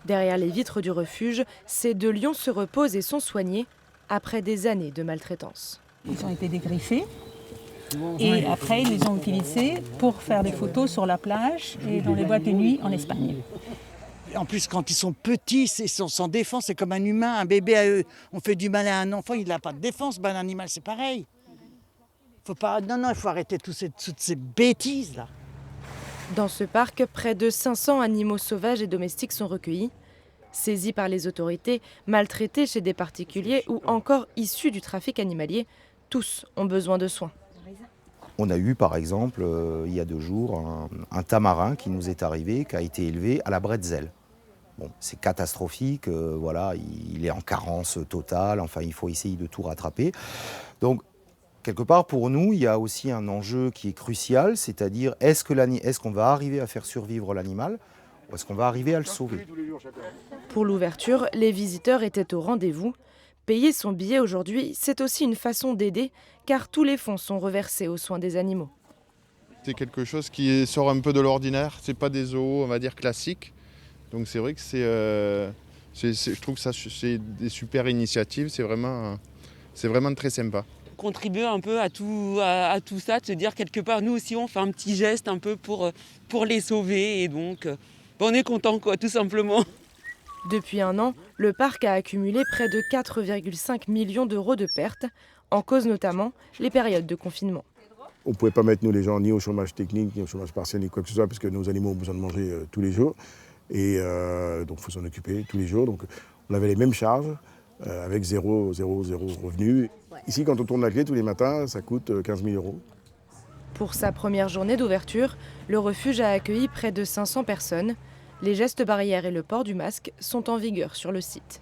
Derrière les vitres du refuge, ces 2 lions se reposent et sont soignés après des années de maltraitance. Ils ont été dégriffés et après ils les ont utilisés pour faire des photos sur la plage et dans les boîtes de nuit en Espagne. En plus, quand ils sont petits, ils sont sans défense, c'est comme un humain, un bébé à eux. On fait du mal à un enfant, il n'a pas de défense, un animal c'est pareil. Il faut arrêter toutes ces bêtises-là. Dans ce parc, près de 500 animaux sauvages et domestiques sont recueillis, saisis par les autorités, maltraités chez des particuliers ou encore issus du trafic animalier. Tous ont besoin de soins. On a eu par exemple, il y a 2 jours, un tamarin qui nous est arrivé, qui a été élevé à la bretzel. Bon, c'est catastrophique, voilà, il est en carence totale, enfin il faut essayer de tout rattraper. Donc, quelque part pour nous, il y a aussi un enjeu qui est crucial, c'est-à-dire est-ce qu'on va arriver à faire survivre l'animal ou est-ce qu'on va arriver à le sauver? Pour l'ouverture, les visiteurs étaient au rendez-vous. Payer son billet aujourd'hui, c'est aussi une façon d'aider, car tous les fonds sont reversés aux soins des animaux. C'est quelque chose qui sort un peu de l'ordinaire, c'est pas des zoos, on va dire, classiques. Donc c'est vrai que je trouve que ça, c'est des super initiatives, c'est vraiment très sympa. Contribuer un peu à tout ça, de se dire quelque part, nous aussi on fait un petit geste un peu pour les sauver et donc on est content quoi, tout simplement. Depuis 1 an, le parc a accumulé près de 4,5 millions d'euros de pertes, en cause notamment les périodes de confinement. On ne pouvait pas mettre nous les gens ni au chômage technique, ni au chômage partiel, ni quoi que ce soit, parce que nos animaux ont besoin de manger tous les jours. Et donc il faut s'en occuper tous les jours. Donc on avait les mêmes charges, avec zéro revenu. Ici, quand on tourne la clé tous les matins, ça coûte 15 000 euros. Pour sa première journée d'ouverture, le refuge a accueilli près de 500 personnes. Les gestes barrières et le port du masque sont en vigueur sur le site.